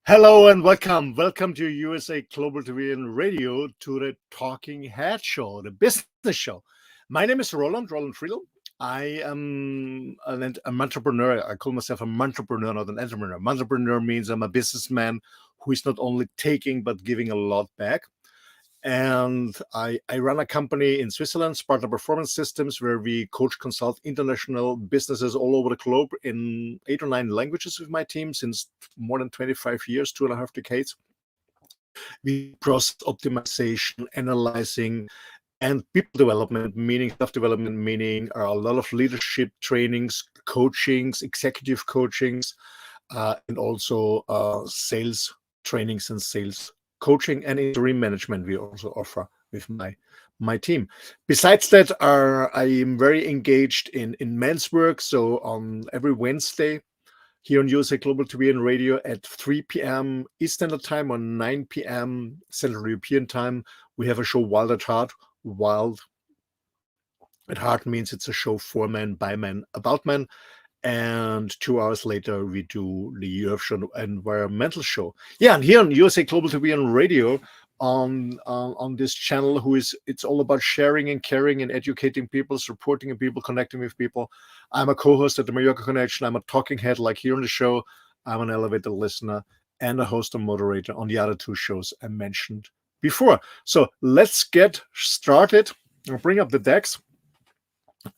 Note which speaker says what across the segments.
Speaker 1: Hello and welcome. Welcome to USA Global TV and Radio to the Talking Head Show, the business show. My name is Roland Friedl. I am an entrepreneur. I call myself an entrepreneur, not an entrepreneur. Entrepreneur means I'm a businessman who is not only taking but giving a lot back. And I run a company in Switzerland, Sparta Performance Systems, where we coach, consult international businesses all over the globe in 8 or 9 languages with my team since more than 25 years, 2.5 decades. We do process optimization, analyzing, and people development, meaning self-development, meaning a lot of leadership trainings, coachings, executive coachings, and also sales trainings and sales coaching and interim management we also offer with my team. Besides that, I am very engaged in men's work. So on every Wednesday here on USA Global TV and Radio at 3 p.m. Eastern Standard Time or 9 p.m. Central European Time, we have a show Wild at Heart. Wild at Heart means it's a show for men, by men, about men. And 2 hours later, we do the European Environmental Show. Yeah, and here on USA Global TV and Radio, on this channel, it's all about sharing and caring and educating people, supporting people, connecting with people. I'm a co-host at the Mallorca Connection. I'm a talking head like here on the show. I'm an elevated listener and a host and moderator on the other 2 shows I mentioned before. So let's get started. I'll bring up the decks.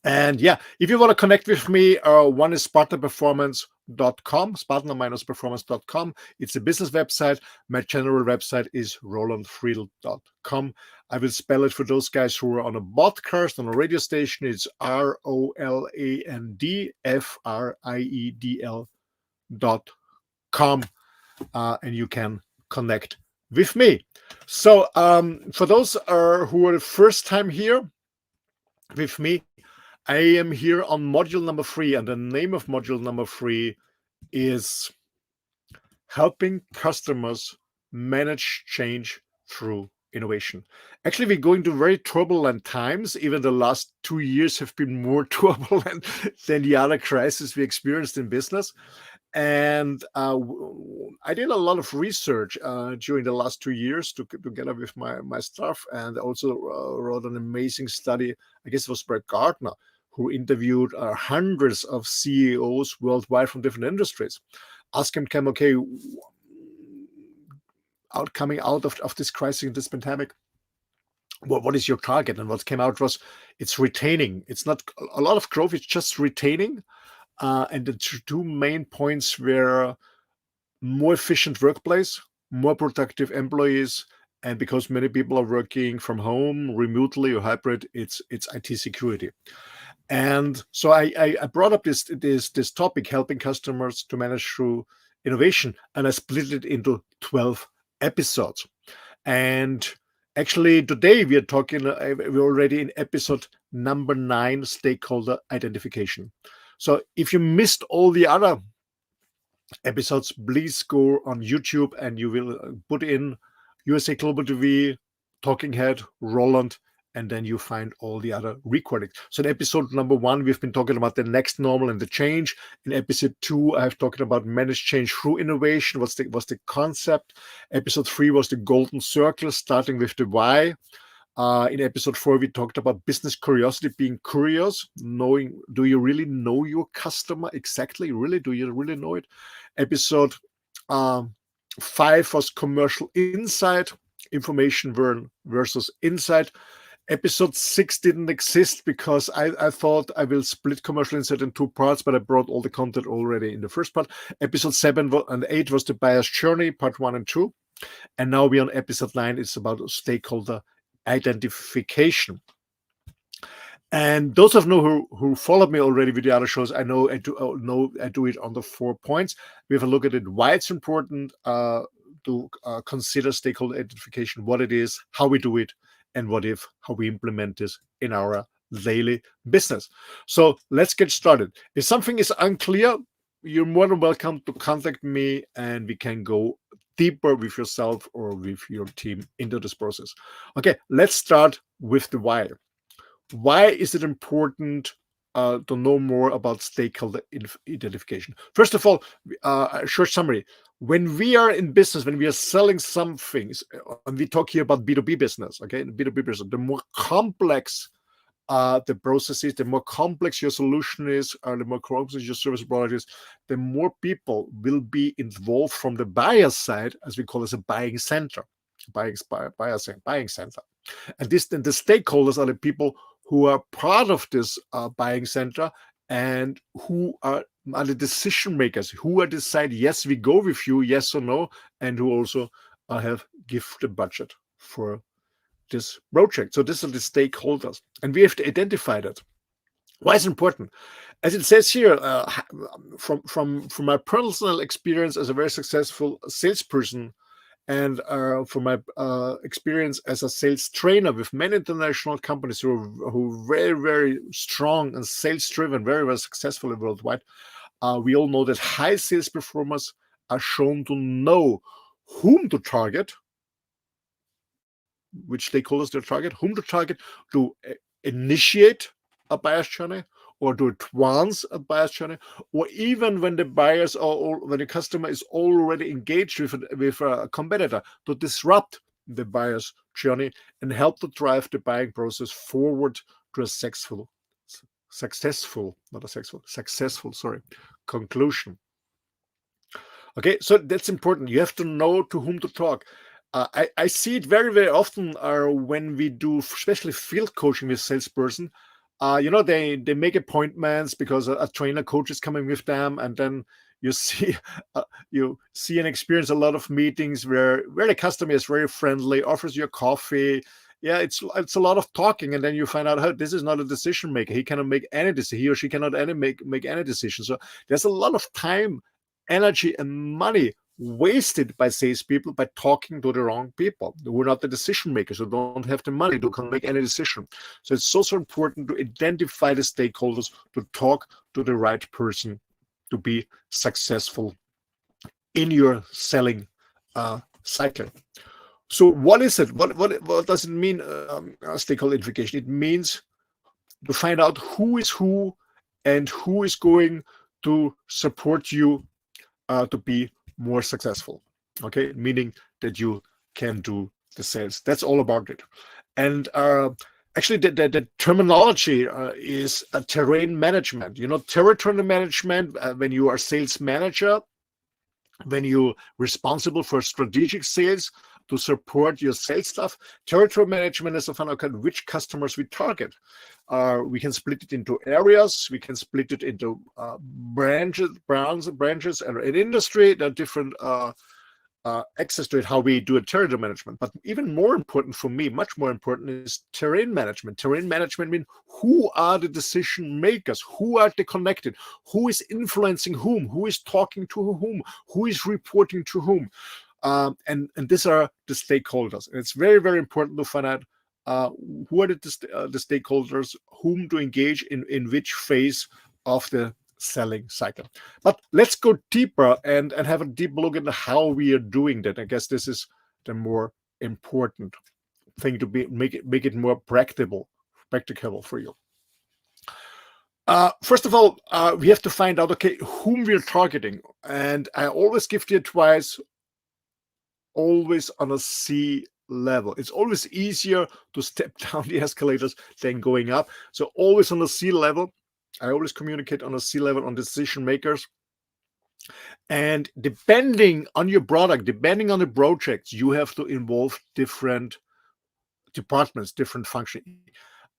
Speaker 1: And yeah, if you want to connect with me, one is spartaperformance.com, spartana-performance.com. It's a business website. My general website is rolandfriedl.com. I will spell it for those guys who are on a podcast, on a radio station. It's ROLANDFRIEDL.com. And you can connect with me. So for those who are the first time here with me, I am here on module number 3, and the name of module number 3 is helping customers manage change through innovation. Actually, we're going through very turbulent times. Even the last 2 years have been more turbulent than the other crises we experienced in business. And I did a lot of research during the last 2 years together with my staff, and also wrote an amazing study. I guess it was by Gartner, who interviewed hundreds of CEOs worldwide from different industries. Ask him, okay, coming out of this crisis, this pandemic, what is your target? And what came out was it's retaining. It's not a lot of growth, it's just retaining. And the 2 main points were more efficient workplace, more productive employees, and because many people are working from home, remotely or hybrid, it's IT security. And so I brought up this topic, helping customers to manage through innovation, and I split it into 12 episodes. And actually, today we are talking, we're already in episode number 9, Stakeholder Identification. So if you missed all the other episodes, please go on YouTube and you will put in USA Global TV, Talking Head, Roland, and then you find all the other recordings. So in episode number 1, we've been talking about the next normal and the change. In episode 2, I've talked about manage change through innovation. What's the concept? Episode 3 was the golden circle, starting with the why. In episode 4, we talked about business curiosity, being curious, knowing, do you really know your customer exactly? Really, do you really know it? Episode 5 was commercial insight, information versus insight. Episode 6 didn't exist because I thought I will split commercial insight in 2 parts, but I brought all the content already in the first part. Episode 7 and 8 was the buyer's journey, part 1 and 2. And now we're on episode 9. It's about stakeholder identification. And those of you who followed me already with the other shows, I know I do it on the 4 points. We have a look at it, why it's important to consider stakeholder identification, what it is, how we do it, and how we implement this in our daily business. So let's get started. If something is unclear, you're more than welcome to contact me and we can go deeper with yourself or with your team into this process. Okay, let's start with the why. Why is it important to know more about stakeholder identification? First of all, a short summary. when we are in business, when we are selling some things, and we talk here about B2B business, okay, B2B business, the more complex the process is, the more complex your solution is, or the more complex your service product is, the more people will be involved from the buyer side, as we call it, a buying center, buying center. And then the stakeholders are the people who are part of this buying center and who are the decision makers, who are decide, yes, we go with you, yes or no, and who also have give the budget for this project. So these are the stakeholders, and we have to identify that. Why is it important? As it says here, from my personal experience as a very successful salesperson, and from my experience as a sales trainer with many international companies who are very, very strong and sales driven, very, very successful worldwide, we all know that high sales performers are shown to know whom to target, which stakeholders to target, whom to target, to initiate a buyer's journey, or to advance a buyer's journey, or even when the buyers or when the customer is already engaged with a competitor, to disrupt the buyer's journey and help to drive the buying process forward to a successful conclusion. Okay, so that's important. You have to know to whom to talk. I see it very, very often when we do, especially field coaching with salesperson. They make appointments because a trainer coach is coming with them, and then you see and experience a lot of meetings where the customer is very friendly, offers you a coffee. Yeah, it's a lot of talking, and then you find out, oh, this is not a decision maker. He cannot make any decision. He or she cannot make any decision. So there's a lot of time, energy, and money wasted by salespeople by talking to the wrong people who are not the decision makers, who don't have the money, who can't make any decision. So it's also important to identify the stakeholders, to talk to the right person to be successful in your selling cycle. So what is it? What does it mean, stakeholder identification? It means to find out who is who and who is going to support you to be more successful. Okay, meaning that you can do the sales. That's all about it. And actually, the terminology is a terrain management. Territory management, when you are sales manager, when you're responsible for strategic sales to support your sales staff. Territory management is to find out which customers we target. We can split it into areas. We can split it into branches, and in industry. There are different access to it, how we do a territory management. But even more important for me, much more important, is terrain management. Terrain management means who are the decision makers, who are they connected, who is influencing whom, who is talking to whom, who is reporting to whom. And these are the stakeholders. And it's very, very important to find out who are the stakeholders, whom to engage in which phase of the selling cycle. But let's go deeper and have a deep look at how we are doing that. I guess this is the more important thing to make it more practicable for you. First of all, we have to find out, okay, whom we're targeting. And I always give the advice, always on a C level. It's always easier to step down the escalators than going up. So always on the C level. I always communicate on a C level on decision makers. And depending on your product, depending on the projects, you have to involve different departments, different functions.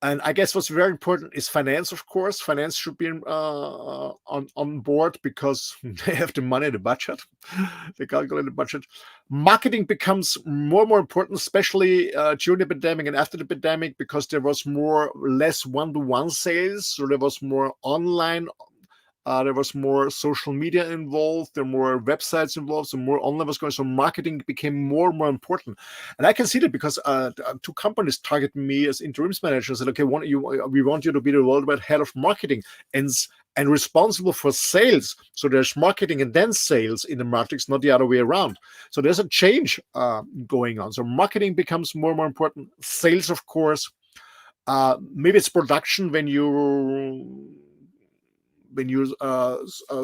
Speaker 1: And I guess what's very important is finance, of course. Finance should be on board because they have the money, the budget. They calculate the budget. Marketing becomes more and more important, especially during the pandemic and after the pandemic, because there was less one-to-one sales. So there was more online. There was more social media involved. There were more websites involved. So more online was going. So marketing became more and more important. And I can see that because two companies targeted me as interims manager and said, okay, we want you to be the worldwide head of marketing and responsible for sales. So there's marketing and then sales in the matrix, not the other way around. So there's a change going on. So marketing becomes more and more important. Sales, of course. Maybe it's production when when you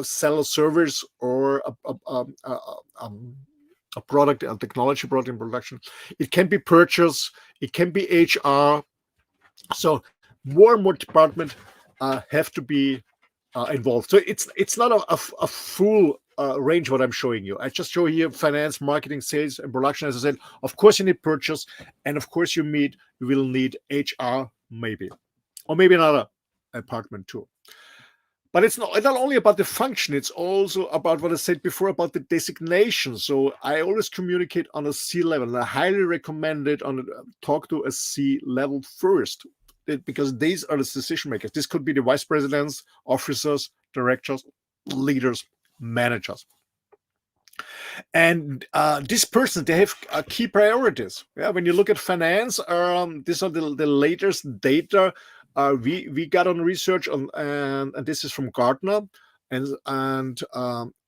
Speaker 1: sell a service or a product, a technology product in production. It can be purchase, it can be HR. So more and more departments have to be involved. So it's not a full range what I'm showing you. I just show here finance, marketing, sales, and production. As I said, of course you need purchase, and of course you will need HR maybe, or maybe another department too. But it's not only about the function, it's also about what I said before about the designation. So I always communicate on a C level, and I highly recommend it on talk to a C level first, because these are the decision makers. This could be the vice presidents, officers, directors, leaders, managers. And this person, they have key priorities. Yeah, when you look at finance, these are the latest data we got on research on, and this is from Gartner, and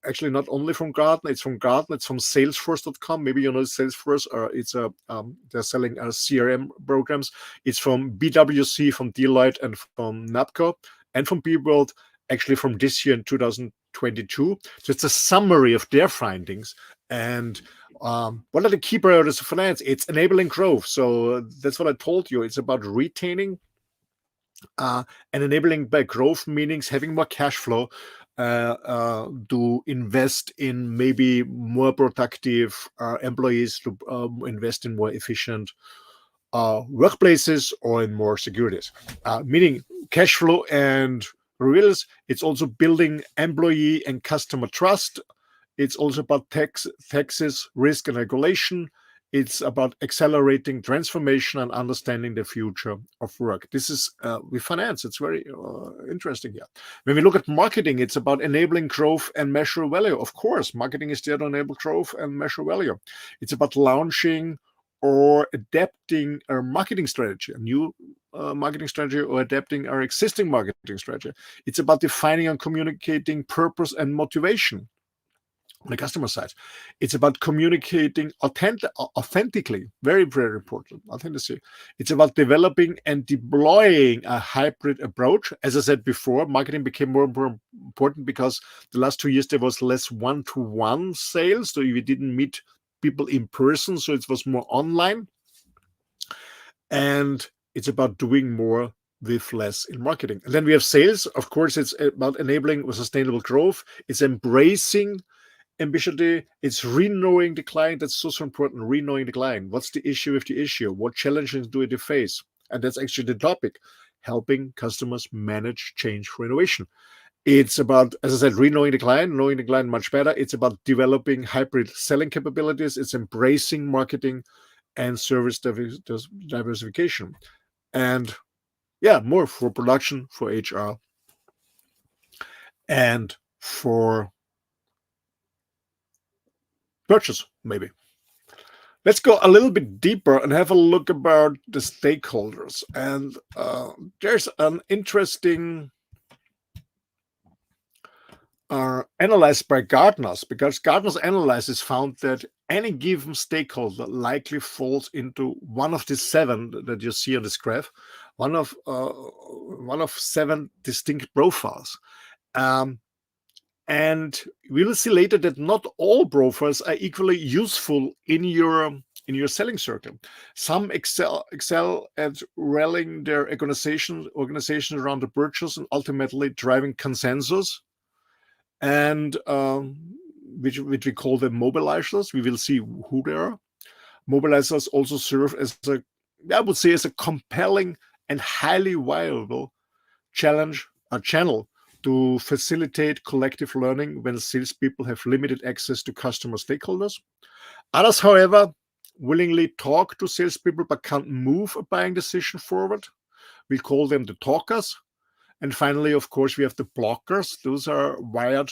Speaker 1: actually not only from Gartner, it's from Salesforce.com. Maybe you know Salesforce, or it's they're selling CRM programs. It's from BWC, from Deloitte, and from NAPCO, and from BWorld, actually from this year in 2022. So it's a summary of their findings. And what are the key priorities of finance? It's enabling growth. So that's what I told you. It's about retaining and enabling by growth, meanings having more cash flow to invest in maybe more productive employees, to invest in more efficient workplaces or in more securities, meaning cash flow and reals. It's also building employee and customer trust. It's also about taxes, risk, and regulation. It's about accelerating transformation and understanding the future of work. This is with finance. It's very interesting here. When we look at marketing, it's about enabling growth and measure value. Of course, marketing is there to enable growth and measure value. It's about launching or adapting our marketing strategy, a new marketing strategy, or adapting our existing marketing strategy. It's about defining and communicating purpose and motivation on the customer side. It's about communicating authentically, very, very important, authenticity. It's about developing and deploying a hybrid approach. As I said before, marketing became more and more important because the last 2 years there was less one-to-one sales, so we didn't meet people in person, so it was more online. And it's about doing more with less in marketing. And then we have sales. Of course, it's about enabling sustainable growth. It's embracing ambiguity. It's re-knowing the client. That's so important. Re-knowing the client. What's the issue with the issue? What challenges do they face? And that's actually the topic, helping customers manage change for innovation. It's about, as I said, re-knowing the client, knowing the client much better. It's about developing hybrid selling capabilities. It's embracing marketing and service diversification. And yeah, more for production, for HR, and for purchase, maybe. Let's go a little bit deeper and have a look about the stakeholders. And there's an interesting analyzed by Gartner's, because Gartner's analysis found that any given stakeholder likely falls into one of the 7 that you see on this graph, one of 7 distinct profiles. And we will see later that not all profiles are equally useful in your selling circle. Some excel at rallying their organization around the purchase and ultimately driving consensus, and which we call them mobilizers. We will see who they are. Mobilizers also serve as a compelling and highly viable channel to facilitate collective learning when salespeople have limited access to customer stakeholders. Others, however, willingly talk to salespeople but can't move a buying decision forward. We call them the talkers. And finally, of course, we have the blockers. Those are wired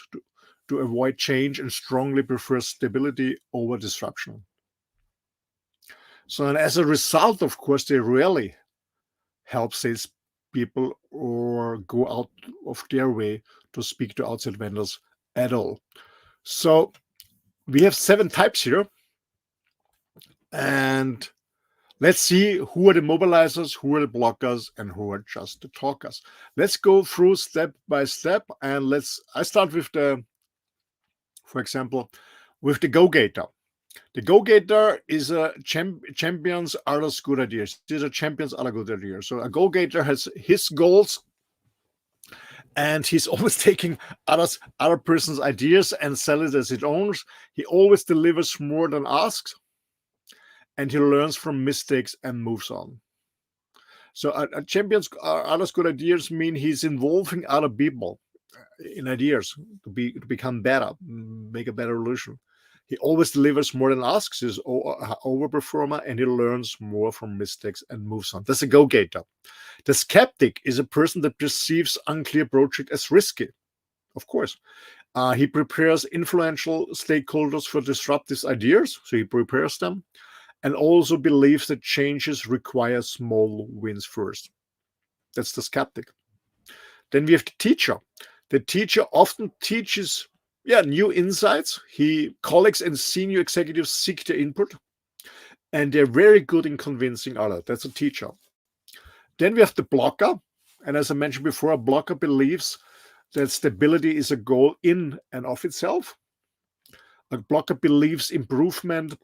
Speaker 1: to avoid change and strongly prefer stability over disruption. So, and as a result, of course, they rarely help salespeople or go out of their way to speak to outside vendors at all. So we have 7 types here. And Let's see who are the mobilizers, who are the blockers, and who are just the talkers. Let's go through step by step, and I start with for example, with the go-getter. The go-getter is a champions others good ideas. These are champions other good ideas. So a go-getter has his goals, and he's always taking other person's ideas and sell it as his own. He always delivers more than asks, and he learns from mistakes and moves on. So a champion's others good ideas mean he's involving other people in ideas to become better, make a better solution. He always delivers more than asks. He's overperformer, and he learns more from mistakes and moves on. That's a go-getter. The skeptic is a person that perceives unclear project as risky. Of course, he prepares influential stakeholders for disruptive ideas, so he prepares them, and also believes that changes require small wins first. That's the skeptic. Then we have the teacher. The teacher often teaches new insights. Colleagues and senior executives seek their input, and they're very good in convincing others. That's a teacher. Then we have the blocker. And as I mentioned before, a blocker believes that stability is a goal in and of itself. A blocker believes improvement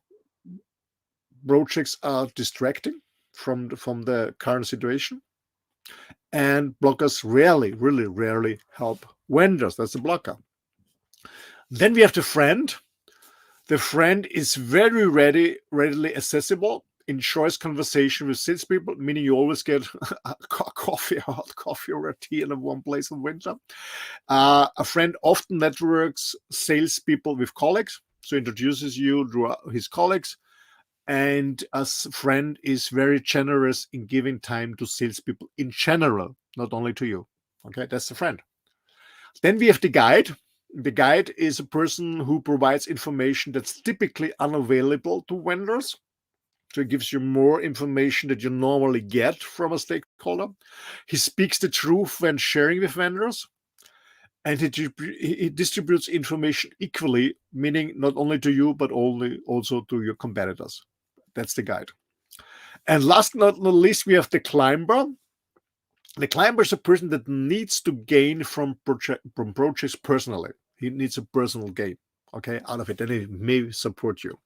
Speaker 1: projects are distracting from the current situation. And blockers really rarely help vendors. That's a blocker. Then we have the friend. The friend is very readily accessible, enjoys conversation with salespeople, meaning you always get a coffee, hot coffee or a tea in one place in winter. A friend often networks salespeople with colleagues, so introduces you to his colleagues. And a friend is very generous in giving time to salespeople in general, not only to you. Okay, that's the friend. Then we have the guide. The guide is a person who provides information that's typically unavailable to vendors. So it gives you more information that you normally get from a stakeholder. He speaks the truth when sharing with vendors. And he distributes information equally, meaning not only to you, but also to your competitors. That's the guide. And last but not least, we have the climber. The climber is a person that needs to gain from projects personally. He needs a personal gain, okay, out of it, and he may support you.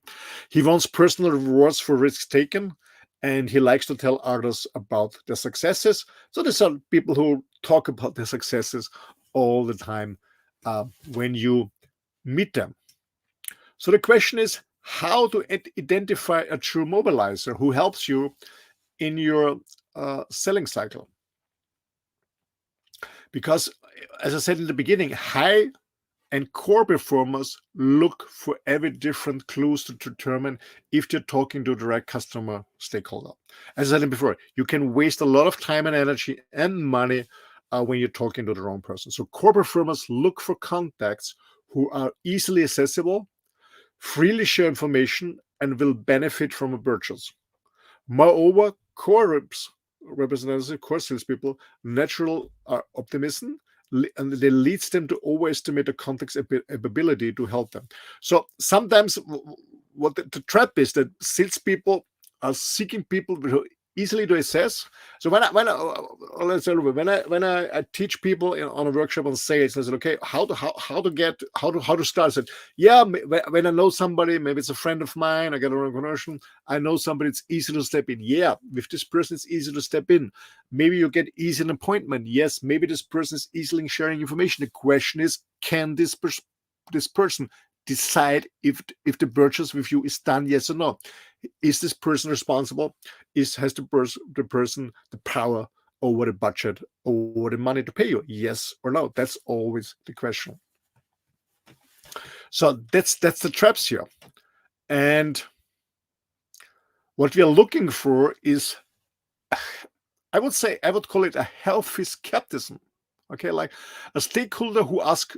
Speaker 1: He wants personal rewards for risks taken, and he likes to tell others about their successes. So these are people who talk about their successes all the time when you meet them. So the question is how to identify a true mobilizer who helps you in your selling cycle. Because, as I said in the beginning, high and core performers look for every different clues to determine if you're talking to the right customer stakeholder. As I said before, you can waste a lot of time and energy and money when you're talking to the wrong person. So core performers look for contacts who are easily accessible, freely share information, and will benefit from a purchase. Moreover, core representatives, core salespeople, natural optimism, and they leads them to overestimate the contact's ability to help them. So sometimes what the trap is that salespeople are seeking people who easily to assess. So when I teach people on a workshop on sales, I said, okay, how to start. I said, when I know somebody, maybe it's a friend of mine, I get a recognition, I know somebody, it's easy to step in. Yeah, with this person, it's easy to step in. Maybe you get easy an appointment. Yes, maybe this person is easily sharing information. The question is, can this person decide if the purchase with you is done, yes or no? Is this person responsible? Has the person the power over the budget, over the money to pay you? Yes or no? That's always the question. So that's the traps here. And what we are looking for is, I would call it a healthy skepticism. Okay, like a stakeholder who asks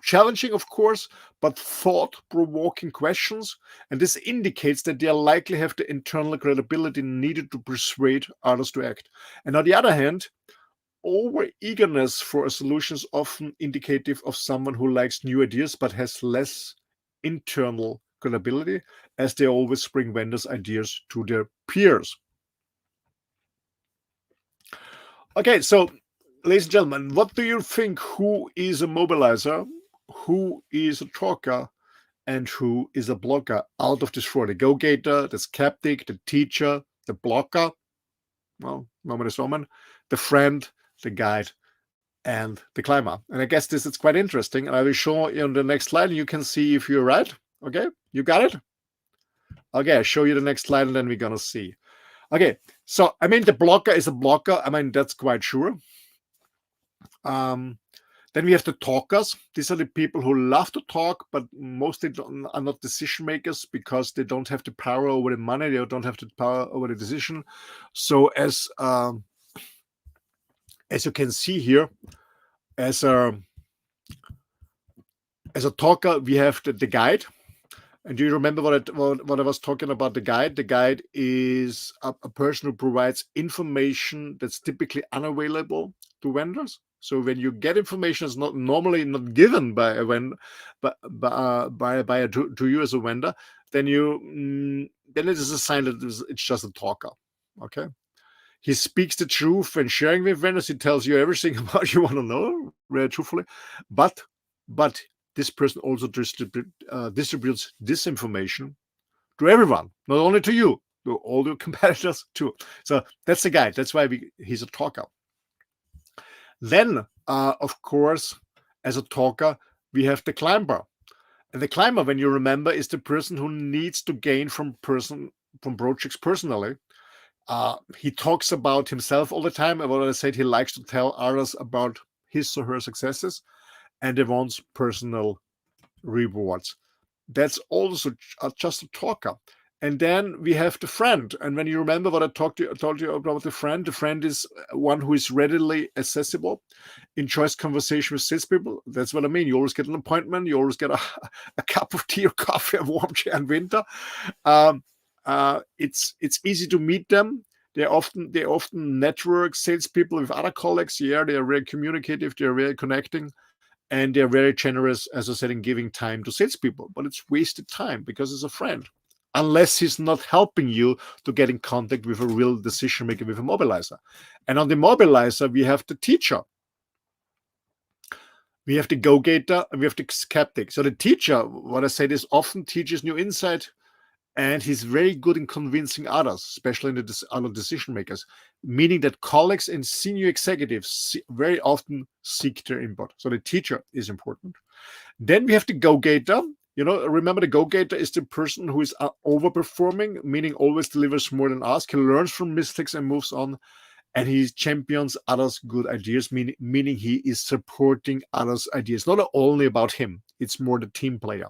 Speaker 1: challenging, of course, but thought-provoking questions, and this indicates that they likely have the internal credibility needed to persuade others to act. And on the other hand, over-eagerness for a solution is often indicative of someone who likes new ideas but has less internal credibility, as they always bring vendors' ideas to their peers. Okay, so ladies and gentlemen, what do you think? Who is a mobilizer? Who is a talker? And who is a blocker out of this four? The go-getter, the skeptic, the teacher, the blocker, well, woman is woman, the friend, the guide, and the climber. And I guess this is quite interesting. And I will show you on the next slide. And you can see if you're right. Okay, you got it? Okay, I'll show you the next slide and then we're going to see. Okay, so I mean, the blocker is a blocker. I mean, that's quite sure. Then we have the talkers. These are the people who love to talk, but mostly are not decision makers because they don't have the power over the money. They don't have the power over the decision. So as you can see here, as a talker, we have the guide. And do you remember what I was talking about? The guide. The guide is a person who provides information that's typically unavailable to vendors. So when you get information that's not normally not given by a vendor, to you as a vendor, then it is a sign that it's just a talker. Okay. He speaks the truth when sharing with vendors. He tells you everything about you want to know, very truthfully. But this person also distributes this information to everyone, not only to you, to all your competitors too. So that's the guy. That's why he's a talker. Then, of course, as a talker, we have the climber. And the climber, when you remember, is the person who needs to gain from projects personally. He talks about himself all the time. What I said, he likes to tell others about his or her successes, and he wants personal rewards. That's also just a talker. And then we have the friend. And when you remember what I told you about the friend is one who is readily accessible, enjoys conversation with salespeople. That's what I mean. You always get an appointment. You always get a cup of tea or coffee, a warm chair in winter. It's easy to meet them. They often network salespeople with other colleagues. Yeah, they are very communicative. They are very connecting. And they're very generous, as I said, in giving time to salespeople. But it's wasted time because it's a friend. Unless he's not helping you to get in contact with a real decision maker, with a mobilizer. And on the mobilizer, we have the teacher. We have the go-getter and we have the skeptic. So the teacher, what I said, is often teaches new insight, and he's very good in convincing others, especially in the other decision makers, meaning that colleagues and senior executives very often seek their input. So the teacher is important. Then we have the go-getter. You know, remember the go-getter is the person who is overperforming, meaning always delivers more than asked. He learns from mistakes and moves on, and he champions others' good ideas, meaning he is supporting others' ideas. Not only about him, it's more the team player.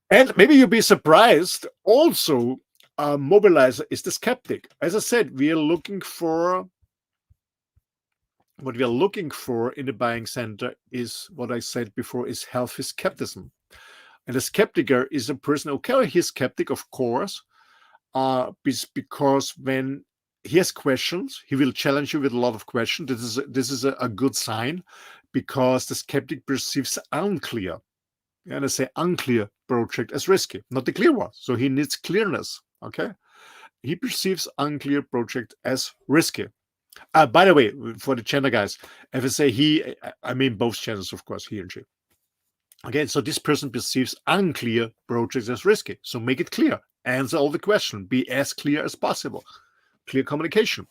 Speaker 1: And maybe you'll be surprised, also, a mobilizer is the skeptic. As I said, we are looking for, what we are looking for in the buying center is, what I said before, is healthy skepticism. And a skeptic is a person, okay, he's skeptic, of course, because when he has questions, he will challenge you with a lot of questions. This is a good sign, because the skeptic perceives unclear, and I say unclear project as risky, not the clear one. So he needs clearness, okay? He perceives unclear project as risky. By the way, for the gender guys, if I say he, I mean both genders, of course, he and she. Okay, so this person perceives unclear projects as risky. So make it clear. Answer all the questions. Be as clear as possible. Clear communication.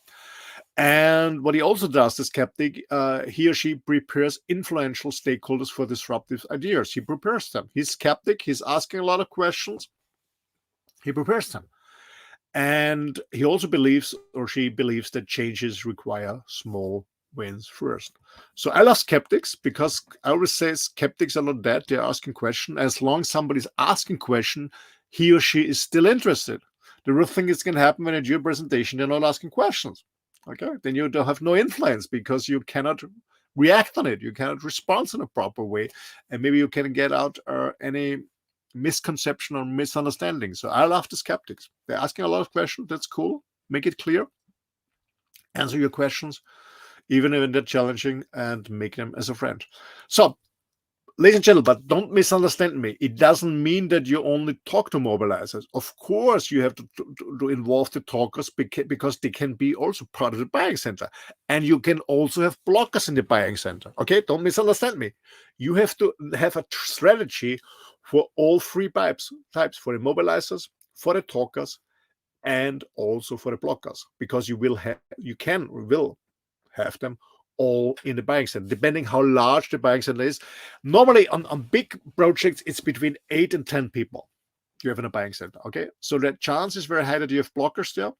Speaker 1: And what he also does, the skeptic, he or she prepares influential stakeholders for disruptive ideas. He prepares them. He's skeptic. He's asking a lot of questions. He prepares them. And he also believes, or she believes, that changes require small wins first. So I love skeptics, because I always say skeptics are not dead. They're asking questions. As long as somebody's asking question, he or she is still interested. The real thing is going to happen when you do your presentation, they're not asking questions. Okay, then you don't have no influence, because you cannot react on it. You cannot respond in a proper way. And maybe you can get out any misconception or misunderstanding. So I love the skeptics. They're asking a lot of questions. That's cool. Make it clear. Answer your questions, even if they're challenging, and make them as a friend. So ladies and gentlemen, but don't misunderstand me. It doesn't mean that you only talk to mobilizers. Of course, you have to involve the talkers because they can be also part of the buying center. And you can also have blockers in the buying center. Okay, don't misunderstand me. You have to have a strategy for all three types, for the mobilizers, for the talkers, and also for the blockers, because you will have them all in the buying center, depending how large the buying center is. Normally on big projects, it's between 8 and 10 people you have in a buying center. Okay, so the chance is very high that you have blockers there.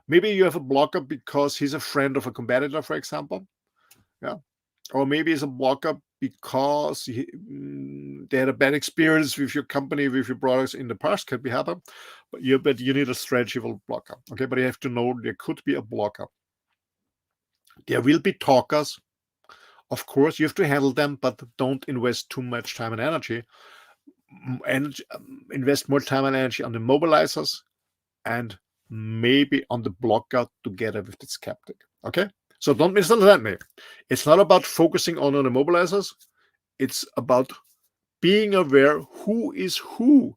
Speaker 1: Maybe you have a blocker because he's a friend of a competitor, for example. Yeah. Or maybe it's a blocker because they had a bad experience with your company, with your products in the past. Could be happen, but you need a strategy for blocker. Okay, but you have to know there could be a blocker. There will be talkers. Of course, you have to handle them, but don't invest too much time and energy. And invest more time and energy on the mobilizers and maybe on the blocker together with the skeptic. Okay, so don't misunderstand me. It's not about focusing on the mobilizers. It's about being aware who is who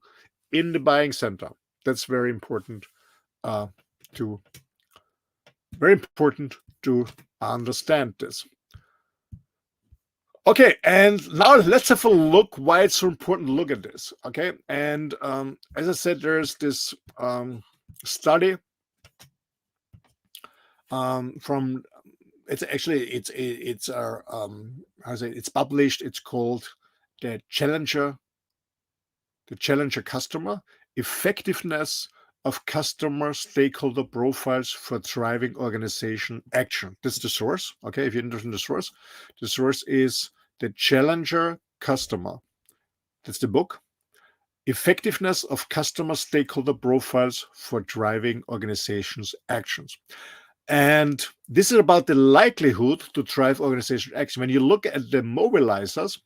Speaker 1: in the buying center. That's very important to understand this. Okay, and now let's have a look why it's so important to look at this. Okay, and as I said, there's this study from it's published. It's called the Challenger Customer Effectiveness of Customer Stakeholder Profiles for Driving Organization Action. This is the source. Okay, if you're interested in the source is the Challenger Customer. That's the book. Effectiveness of Customer Stakeholder Profiles for Driving Organizations Actions. And this is about the likelihood to drive organization action. When you look at the mobilizers,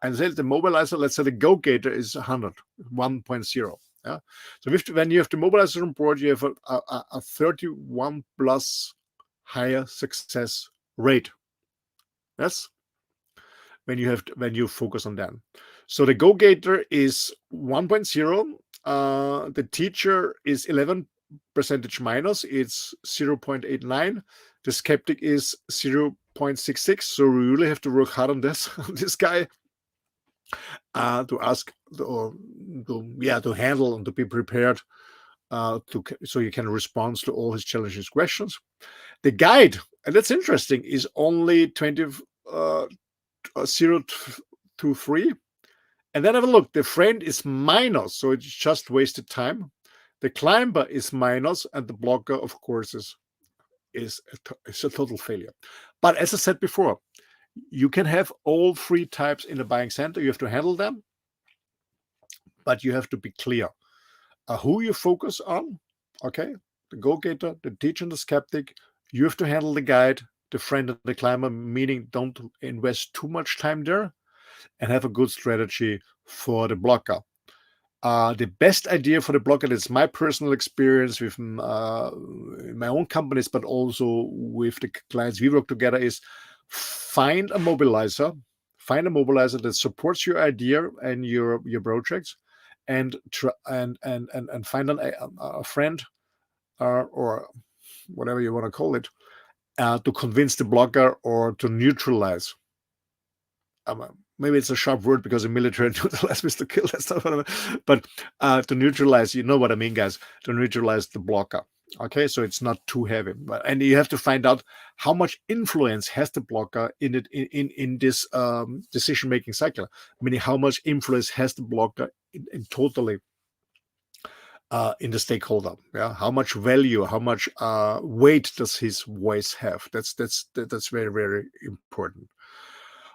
Speaker 1: and say the mobilizer, let's say the go-getter is 1.0. Yeah. So when you have the mobilizer on board, you have a 31 plus higher success rate. Yes. When you focus on that. So the go-getter is 1.0. The teacher is 11 percentage minus, it's 0.89. The skeptic is 0.66. So we really have to work hard on this guy to ask to handle and to be prepared so you can respond to all his challenging questions. The guide, and that's interesting, is only 0 to 3. And then have a look. The friend is minus, so it's just wasted time. The climber is minus, and the blocker, of course, is a total failure. But as I said before, you can have all three types in the buying center. You have to handle them, but you have to be clear who you focus on. Okay, the go-getter, the teacher, and the skeptic. You have to handle the guide, the friend, and the climber, meaning don't invest too much time there, and have a good strategy for the blocker. The best idea for the blocker, that's my personal experience with my own companies, but also with the clients we work together, is find a mobilizer that supports your idea and your projects, and find a friend or whatever you want to call it to convince the blocker or to neutralize. Maybe it's a sharp word because in military neutralize Mr. Kill, that's not what I mean. But to neutralize, you know what I mean, guys, to neutralize the blocker. Okay, so it's not too heavy. And you have to find out how much influence has the blocker in this decision-making cycle, meaning how much influence has the blocker in totally in the stakeholder. Yeah, how much value, how much weight does his voice have? That's very, very important.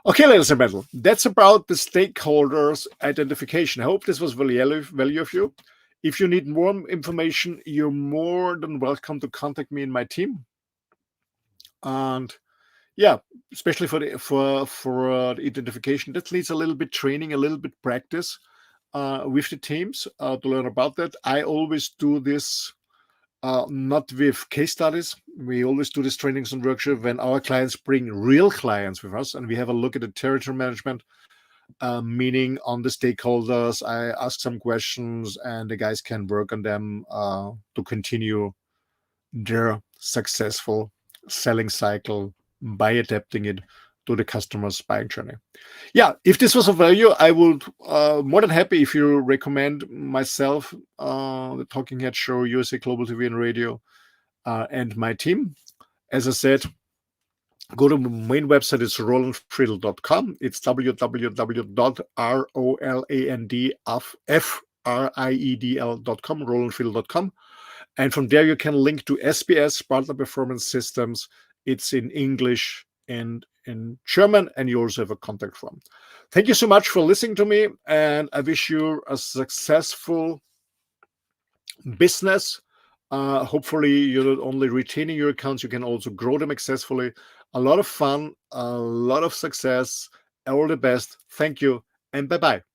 Speaker 1: Okay, ladies and gentlemen, that's about the stakeholders identification. I hope this was value of you. If you need more information, you're more than welcome to contact me and my team. And yeah, especially for the identification, that needs a little bit training, a little bit practice with the teams to learn about that. I always do this not with case studies. We always do these trainings and workshops when our clients bring real clients with us, and we have a look at the territory management meaning on the stakeholders. I ask some questions, and the guys can work on them to continue their successful selling cycle by adapting it to the customer's buying journey. Yeah, if this was of value, I would more than happy if you recommend myself, the Talking Head Show, USA Global TV and Radio, and my team. As I said, go to the main website. It's rolandfriedl.com. It's www.rolandfriedl.com, rolandfriedl.com. And from there, you can link to SBS, Partner Performance Systems. It's in English and in German, and you also have a contact form. Thank you so much for listening to me, and I wish you a successful business. Hopefully, you're not only retaining your accounts, you can also grow them successfully. A lot of fun, a lot of success. All the best. Thank you, and bye-bye.